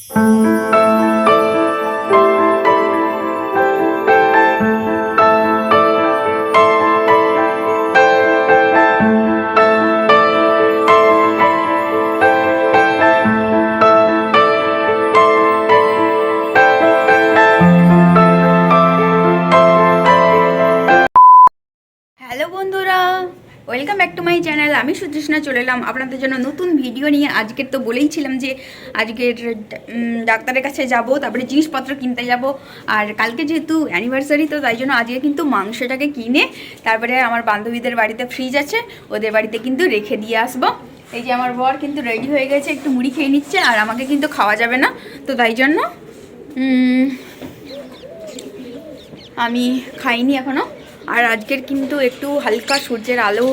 Hello বন্ধুরা, welcome back to my channel. আমি সুতৃষ্ণা চলে এলাম আপনাদের জন্য নতুন ভিডিও নিয়ে। আজকের তো বলেইছিলাম যে আজকের ডাক্তারের কাছে যাব, তারপরে জিনিসপত্র কিনতে যাব। আর কালকে যেহেতু অ্যানিভার্সারি, তো তাই জন্য আজকে কিন্তু মাংসটাকে কিনে তারপরে আমার বান্ধবীদের বাড়িতে ফ্রিজ আছে, ওদের বাড়িতে কিন্তু রেখে দিয়ে আসবো। এই যে আমার বর কিন্তু রেডি হয়ে গেছে, একটু মুড়ি খেয়ে নিচ্ছে, আর আমাকে কিন্তু খাওয়া যাবে না, তো তাই জন্য আমি খাইনি এখনও। আর আজকের কিন্তু একটু হালকা সূর্যের আলো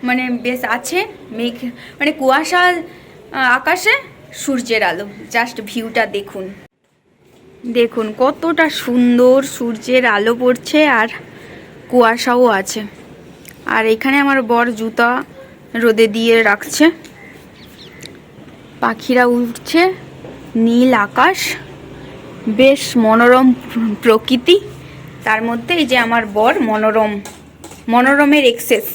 মানে বেশ আছে, মেঘ মানে কুয়াশা আকাশে, সূর্যের আলো, জাস্ট ভিউটা দেখুন, দেখুন কতটা সুন্দর সূর্যের আলো পড়ছে আর কুয়াশাও আছে। আর এখানে আমার বর জুতা রোদে দিয়ে রাখছে, পাখিরা উঠছে, নীল আকাশ, বেশ মনোরম প্রকৃতি, তার মধ্যে এই যে আমার বর মনোরমের এক্সেস।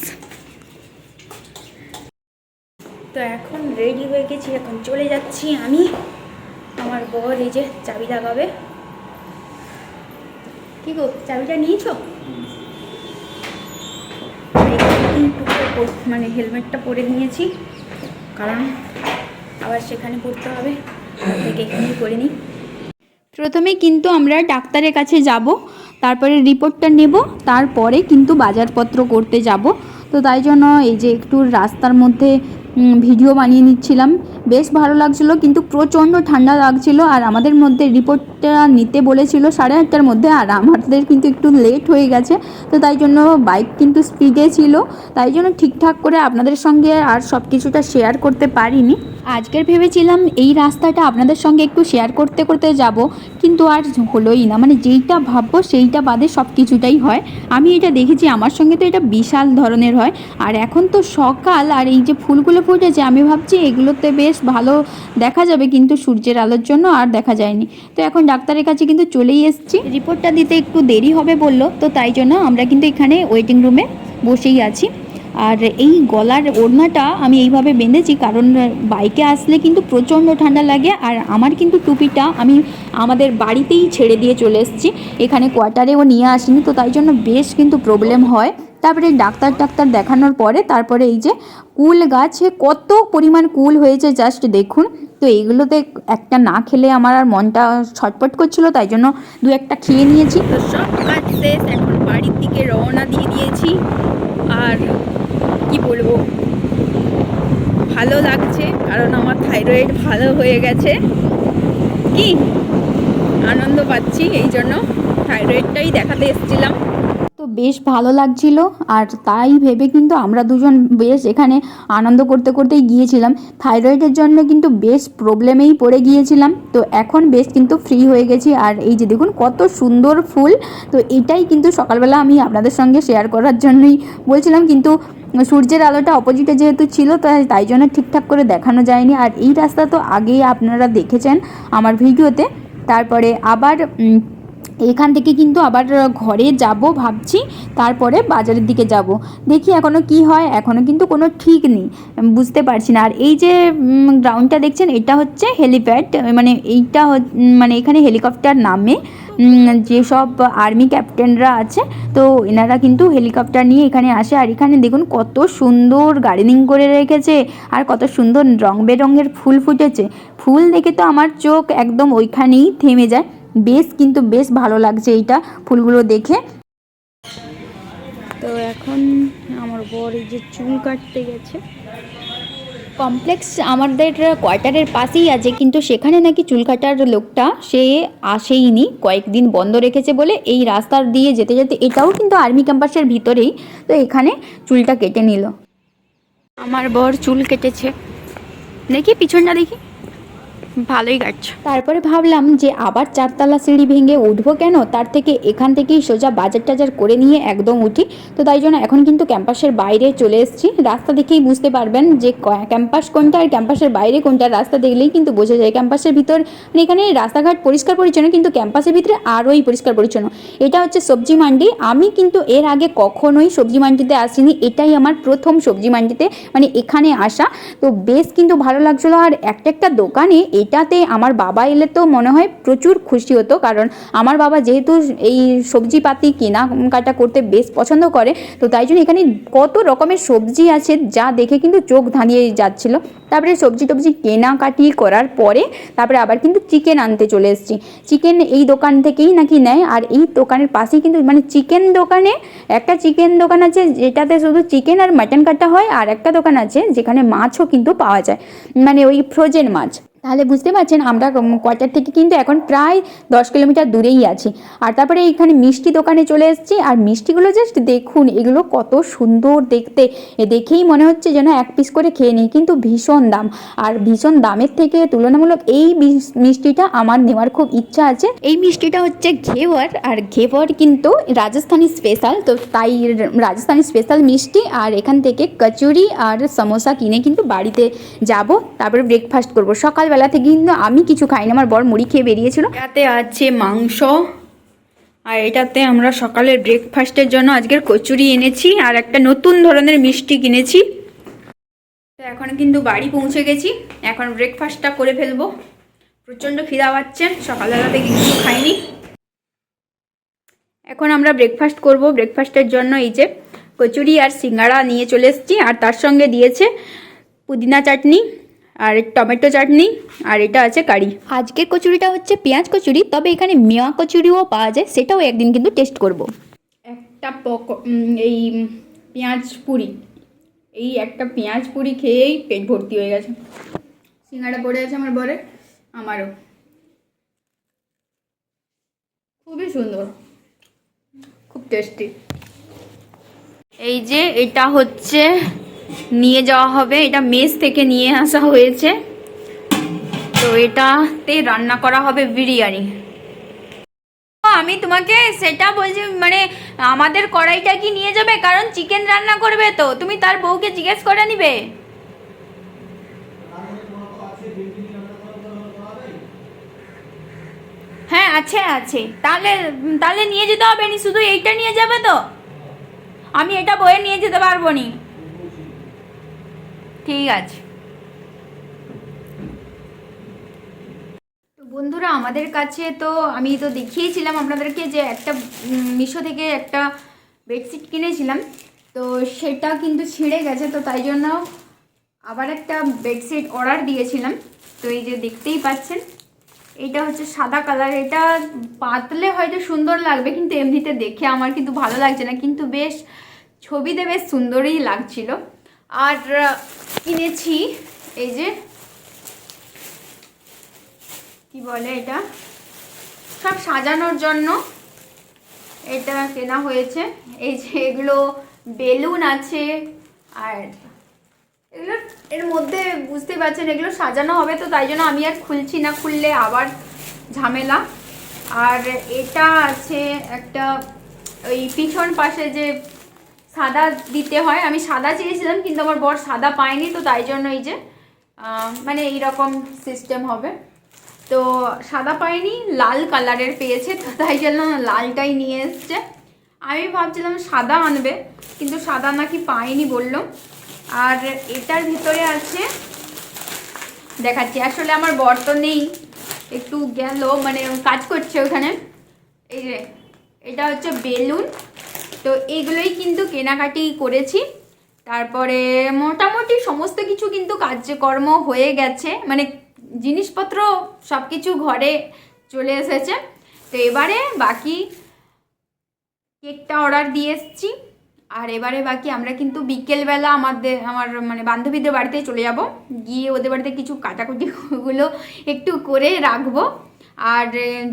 তো এখন রেডি হয়ে গেছি, এখন চলে যাচ্ছি আমি। আমার বর এই যে চাবি লাগাবে। কি গো, চাবিটা নিয়েছো? মানে হেলমেটটা পরে নিয়েছি, কারণ আবার সেখানে পড়তে হবে, থেকে এখানেই করে নিই। প্রথমে কিন্তু আমরা ডাক্তারের কাছে যাব, তারপরে রিপোর্টটা নেব, তারপরে কিন্তু বাজারপত্র করতে যাব। তো তাই জন্য এই যে একটু রাস্তার মধ্যে ভিডিও বানিয়ে নিচ্ছিলাম, বেশ ভালো লাগছিলো, কিন্তু প্রচণ্ড ঠান্ডা লাগছিলো। আর আমাদের মধ্যে রিপোর্টটা নিতে বলেছিল 8:30টার মধ্যে, আর আমাদের কিন্তু একটু লেট হয়ে গেছে, তো তাই জন্য বাইক কিন্তু স্পিডে ছিল, তাই জন্য ঠিকঠাক করে আপনাদের সঙ্গে আর সব কিছুটা শেয়ার করতে পারিনি। আজকের ভেবেছিলাম এই রাস্তাটা আপনাদের সঙ্গে একটু শেয়ার করতে করতে যাব, কিন্তু আর হলোই না, মানে যেইটা ভাববো সেইটা বাদে সব কিছুটাই হয়। আমি এটা দেখেছি, আমার সঙ্গে তো এটা বিশাল ধরনের হয়। আর এখন তো সকাল, আর এই যে ফুলগুলো ফুটেছে, আমি ভাবছি এগুলোতে বেশ ভালো দেখা যাবে, কিন্তু সূর্যের আলোর জন্য আর দেখা যায়নি। তো এখন ডাক্তারের কাছে কিন্তু চলেই এসেছি, রিপোর্টটা দিতে একটু দেরি হবে বললো, তো তাই জন্য আমরা কিন্তু এখানে ওয়েটিং রুমে বসেই আছি। আর এই গলার ওড়নাটা আমি এইভাবে বেঁধেছি, কারণ বাইকে আসলে কিন্তু প্রচণ্ড ঠান্ডা লাগে। আর আমার কিন্তু টুপিটা আমি আমাদের বাড়িতেই ছেড়ে দিয়ে চলে এসেছি, এখানে কোয়ার্টারেও নিয়ে আসিনি, তো তাই জন্য বেশ কিন্তু প্রবলেম হয়। তারপরে ডাক্তার দেখানোর পরে তারপরে এই যে কুল গাছে কত পরিমাণ কুল হয়েছে জাস্ট দেখুন। তো এইগুলোতে একটা না খেলে আমার আর মনটা ছটপট করছিল, তাই জন্য দু একটা খেয়ে নিয়েছি। তো সব কাজ শেষ, এখন বাড়ির দিকে রওনা দিয়ে দিয়েছি। আর কি বলবো, ভালো লাগছে, কারণ আমার থাইরয়েড ভালো হয়ে গেছে, কি আনন্দ পাচ্ছি, এই জন্য থাইরয়েডটাই দেখাতে এসেছিলাম। তো বেশ ভালো লাগছিল, আর তাই ভেবে কিন্তু আমরা দুজন বেশ এখানে আনন্দ করতে করতেই গিয়েছিলাম। থাইরয়েডের জন্য কিন্তু বেশ প্রবলেমেই পড়ে গিয়েছিলাম, তো এখন বেশ কিন্তু ফ্রি হয়ে গেছি। আর এই যে দেখুন কত সুন্দর ফুল, তো এটাই কিন্তু সকালবেলা আমি আপনাদের সঙ্গে শেয়ার করার জন্যই বলছিলাম, কিন্তু সূর্যের আলোটা অপোজিটে যেহেতু ছিল, তাই জন্য ঠিকঠাক করে দেখানো যায়নি। আর এই রাস্তা তো আগেই আপনারা দেখেছেন আমার ভিডিওতে। তারপরে আবার এখান থেকে কিন্তু আবার ঘরে যাব ভাবছি, তারপরে বাজারের দিকে যাব, দেখি এখনও কি হয়, এখনও কিন্তু কোনো ঠিক নেই, বুঝতে পারছি না। আর এই যে গ্রাউন্ডটা দেখছেন, এটা হচ্ছে হেলিপ্যাড, মানে এইটা মানে এখানে হেলিকপ্টার নামে যেসব আর্মি ক্যাপ্টেনরা আছে, তো এনারা কিন্তু হেলিকপ্টার নিয়ে এখানে আসে। আর এখানে দেখুন কত সুন্দর গার্ডেনিং করে রেখেছে, আর কত সুন্দর রং বেরঙের ফুল ফুটেছে। ফুল দেখে তো আমার চোখ একদম ওইখানেই থেমে যায়, বেশ ভালো লাগছে এইটা ফুলগুলো দেখে। তো এখন আমার বর এই যে চুল কাটতে গেছে, কমপ্লেক্স আমাদের কোয়ার্টারের পাশেই আছে, কিন্তু সেখানে নাকি চুল কাটার লোকটা সে আসেইনি, কয়েকদিন বন্ধ রেখেছে বলে এই রাস্তার দিয়ে যেতে যেতে, এটাও কিন্তু আর্মি ক্যাম্পাসের ভিতরেই, তো এখানে চুলটা কেটে নিল। আমার বর চুল কেটেছে, দেখি পিছনটা দেখি, ভালোই কাটছে। তারপরে ভাবলাম যে আবার 4তলা সিঁড়ি ভেঙে উঠবো কেন, তার থেকে এখান থেকেই সোজা বাজার টাজার করে নিয়ে একদম উঠি। তো তাই জন্য এখন কিন্তু ক্যাম্পাসের বাইরে চলে এসেছি। রাস্তা দেখেই বুঝতে পারবেন যে ক্যাম্পাস কোনটা আর ক্যাম্পাসের বাইরে কোনটা, রাস্তা দেখলেই কিন্তু বোঝা যায়। ক্যাম্পাসের ভিতর মানে এখানে রাস্তাঘাট পরিষ্কার পরিচ্ছন্ন, কিন্তু ক্যাম্পাসের ভিতরে আরোই পরিষ্কার পরিচ্ছন্ন। এটা হচ্ছে সবজি মান্ডি। আমি কিন্তু এর আগে কখনোই সবজি মান্ডিতে আসিনি, এটাই আমার প্রথম সবজি মান্ডিতে মানে এখানে আসা। তো বেশ কিন্তু ভালো লাগছিলো। আর একটা দোকানে এটাতে আমার বাবা এলে তো মনে হয় প্রচুর খুশি হতো, কারণ আমার বাবা যেহেতু এই সবজিপাতি কেনাকাটা করতে বেশ পছন্দ করে, তো তাই জন্য এখানে কত রকমের সবজি আছে যা দেখে কিন্তু চোখ ধাঁধিয়ে যাচ্ছিলো। তারপরে সবজি টবজি কেনাকাটি করার পরে তারপরে আবার কিন্তু চিকেন আনতে চলে এসেছি। চিকেন এই দোকান থেকেই নাকি নেয়, আর এই দোকানের পাশেই কিন্তু মানে চিকেন দোকানে একটা চিকেন দোকান আছে যেটাতে শুধু চিকেন আর মাটন কাটা হয়, আর একটা দোকান আছে যেখানে মাছও কিন্তু পাওয়া যায়, মানে ওই ফ্রোজেন মাছ। তাহলে বুঝতে পারছেন আমরা কোয়ার্টার থেকে কিন্তু এখন প্রায় 10 কিলোমিটার দূরেই আছি। আর তারপরে এইখানে মিষ্টি দোকানে চলে এসেছি, আর মিষ্টিগুলো জাস্ট দেখুন, এগুলো কত সুন্দর দেখতে, দেখেই মনে হচ্ছে যেন এক পিস করে খেয়ে নিই, কিন্তু ভীষণ দাম। আর ভীষণ দামের থেকে তুলনামূলক এই মিষ্টিটা আমার নেওয়ার খুব ইচ্ছা আছে। এই মিষ্টিটা হচ্ছে ঘেওয়ার, আর ঘেওয়ার কিন্তু রাজস্থানি স্পেশাল, তো তাই রাজস্থানি স্পেশাল মিষ্টি। আর এখান থেকে কচুরি আর সমোসা কিনে কিন্তু বাড়িতে যাব, তারপরে ব্রেকফাস্ট করবো। সকালবেলা থেকে কিন্তু আমি কিছু খাইনি, আমার বর মুড়ি খেয়ে বেরিয়েছিল। এটাতে আছে মাংস, আর এটাতে আমরা সকালের ব্রেকফাস্টের জন্য আজকের কচুরি এনেছি আর একটা নতুন ধরনের মিষ্টি কিনেছি। তো এখন কিন্তু বাড়ি পৌঁছে গেছি, এখন ব্রেকফাস্টটা করে ফেলবো। প্রচণ্ড খিদা পাচ্ছে, সকালবেলা থেকে কিছু খাইনি। এখন আমরা ব্রেকফাস্ট করব। ব্রেকফাস্টের জন্য এই যে কচুরি আর সিঙ্গাড়া নিয়ে চলে এসেছি, আর তার সঙ্গে দিয়েছে পুদিনা চাটনি আর টমেটো চাটনি, আর এটা আছে কারি। আজকের কচুরিটা হচ্ছে পেঁয়াজ কচুরি, তবে এখানে মেয়া কচুরিও পাওয়া যায়, সেটাও একদিন কিন্তু টেস্ট করব। একটা এই পেঁয়াজ পুরি, এই একটা পেঁয়াজ পুরি খেয়েই পেট ভর্তি হয়ে গেছে। সিঙ্গাড়া পড়ে আছে আমার বরে, আমারও খুবই সুন্দর, খুব টেস্টি। এই যে এটা হচ্ছে নিয়ে যাওয়া হবে, এটা মেস থেকে নিয়ে আসা হয়েছে, তো এটাতে রান্না করা হবে বিরিয়ানি। আমি তোমাকে সেটা বলছি, মানে আমাদের কড়াইটা কি নিয়ে যাবে, কারণ চিকেন রান্না করবে, তো তুমি তার বউকে জিজ্ঞেস করে নিবে। হ্যাঁ আছে আছে, তাহলে তাহলে নিয়ে যেতে হবে নি, শুধু এইটা নিয়ে যাবে তো, আমি এটা বয়ে নিয়ে যেতে পারবো নি। ঠিক আছে। তো বন্ধুরা, আমাদের কাছে তো আমি তো দেখিয়েছিলাম আপনাদেরকে যে একটা মিশো থেকে একটা বেডশিট কিনেছিলাম, তো সেটা কিন্তু ছিঁড়ে গেছে, তো তাই জন্য আবার একটা বেডশিট অর্ডার দিয়েছিলাম। তো এই যে দেখতেই পাচ্ছেন, এটা হচ্ছে সাদা কালার। এটা পাতলে হয়তো সুন্দর লাগবে, কিন্তু এমনিতে দেখে আমার কিন্তু ভালো লাগছে না, কিন্তু বেশ ছবিতে বেশ সুন্দরই লাগছিল। আর কিনেছি এই যে কি বলে এটা, সব সাজানোর জন্য এটা কেনা হয়েছে। এই যে এগুলো বেলুন আছে, আর এগুলো এর মধ্যে বুঝতে পারছেন এগুলো সাজানো হবে, তো তাই জন্য আমি আর খুলছি না, খুললে আবার ঝামেলা। আর এটা আছে একটা ওই পিছন পাশে যে সাদা দিতে হয়, আমি সাদা চেয়েছিলাম কিন্তু আমার বর সাদা পায়নি, তো তাই জন্য এই যে মানে এইরকম সিস্টেম হবে। তো সাদা পায়নি, লাল কালারের পেয়েছে, তো তাই জন্য লালটাই নিয়ে এসছে। আমি ভাবছিলাম সাদা আনবে, কিন্তু সাদা নাকি পায়নি বললো। আর এটার ভিতরে আছে, দেখাচ্ছি, আসলে আমার বর তো নেই, একটু গেল মানে কাজ করছে ওখানে। এই যে এটা হচ্ছে বেলুন, তো এইগুলোই কিন্তু কেনাকাটি করেছি। তারপরে মোটামুটি সমস্ত কিছু কিন্তু কাজকর্ম হয়ে গেছে, মানে জিনিসপত্র সব কিছু ঘরে চলে এসেছে। তো এবারে বাকি কেকটা অর্ডার দিয়ে এসেছি, আর এবারে বাকি আমরা কিন্তু বিকেলবেলা আমার মানে বান্ধবীদের বাড়িতে চলে যাব, গিয়ে ওদের বাড়িতে কিছু কাটাকুটিগুলো একটু করে রাখবো। আর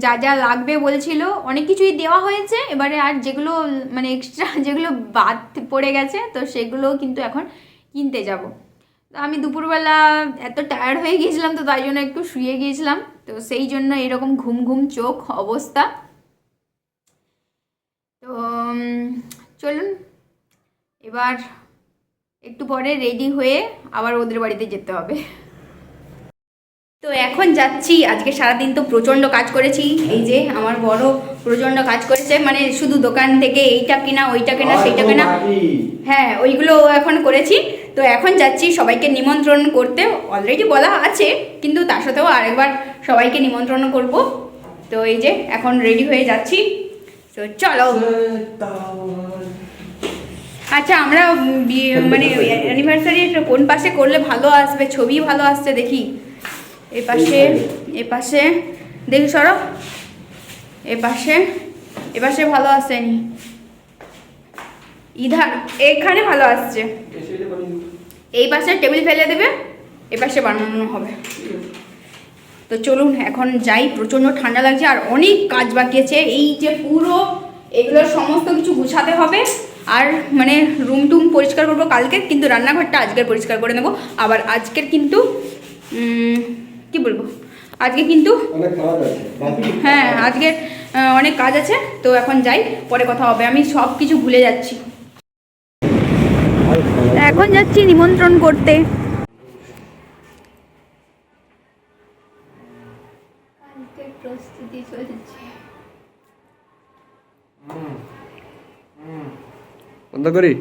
যা যা লাগবে বলছিল অনেক কিছুই দেওয়া হয়েছে, এবারে আর যেগুলো মানে এক্সট্রা যেগুলো বাদ পড়ে গেছে, তো সেগুলোও কিন্তু এখন কিনতে যাব। আমি দুপুরবেলা এত টায়ার্ড হয়ে গিয়েছিলাম, তো তাই জন্য একটু শুয়ে গিয়েছিলাম, তো সেই জন্য এরকম ঘুম ঘুম চোখ অবস্থা। তো চলুন এবার একটু পরে রেডি হয়ে আবার ওদের বাড়িতে যেতে হবে। তো এখন যাচ্ছি। আজকে সারাদিন তো প্রচণ্ড কাজ করেছি, এই যে আমার বড় প্রচণ্ড কাজ করেছে, মানে শুধু দোকান থেকে এইটা কেনা ওইটা কেনা সেইটা কেনা, হ্যাঁ ওইগুলো এখন করেছি। তো এখন যাচ্ছি সবাইকে নিমন্ত্রণ করতে, অলরেডি বলা আছে কিন্তু তার সাথেও আরেকবার সবাইকে নিমন্ত্রণ করব। তো এই যে এখন রেডি হয়ে যাচ্ছি, তো চলো। আচ্ছা আমরা মানে অ্যানিভার্সারি কোন পাশে করলে ভালো আসবে, ছবি ভালো আসছে দেখি। এপাশে দেখি সরো, এপাশে ভালো আসেনি, ইধার এখানে ভালো আসছে। এই পাশে টেবিল ফেলে দেবে, এপাশে বানানো হবে। তো চলুন এখন যাই, প্রচণ্ড ঠান্ডা লাগছে আর অনেক কাজ বাকি আছে। এই যে পুরো এগুলোর সমস্ত কিছু গুছাতে হবে, আর মানে রুম টুম পরিষ্কার করবো কালকে, কিন্তু রান্নাঘরটা আজকের পরিষ্কার করে নেবো। আবার আজকের কিন্তু কি বলবো, আজকে কিন্তু হ্যাঁ আজকে অনেক কাজ আছে। তো এখন যাই, পরে কথা হবে, আমি সব কিছু ভুলে যাচ্ছি। এখন যাচ্ছি নিমন্ত্রণ করতে। প্রস্তুতি চলছে। বন্ধ করি।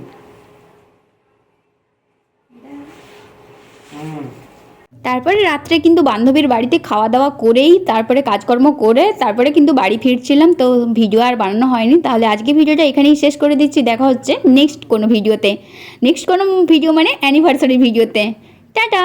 তারপরে রাত্রে কিন্তু বান্ধবীর বাড়িতে খাওয়া দাওয়া করেই তারপরে কাজকর্ম করে তারপরে কিন্তু বাড়ি ফিরছিলাম, তো ভিডিও আর বানানো হয়নি। তাহলে আজকে ভিডিওটা এখানেই শেষ করে দিচ্ছি, দেখা হচ্ছে নেক্সট কোনো ভিডিওতে, নেক্সট কোনো ভিডিও মানে অ্যানিভার্সারি ভিডিওতে। টাটা।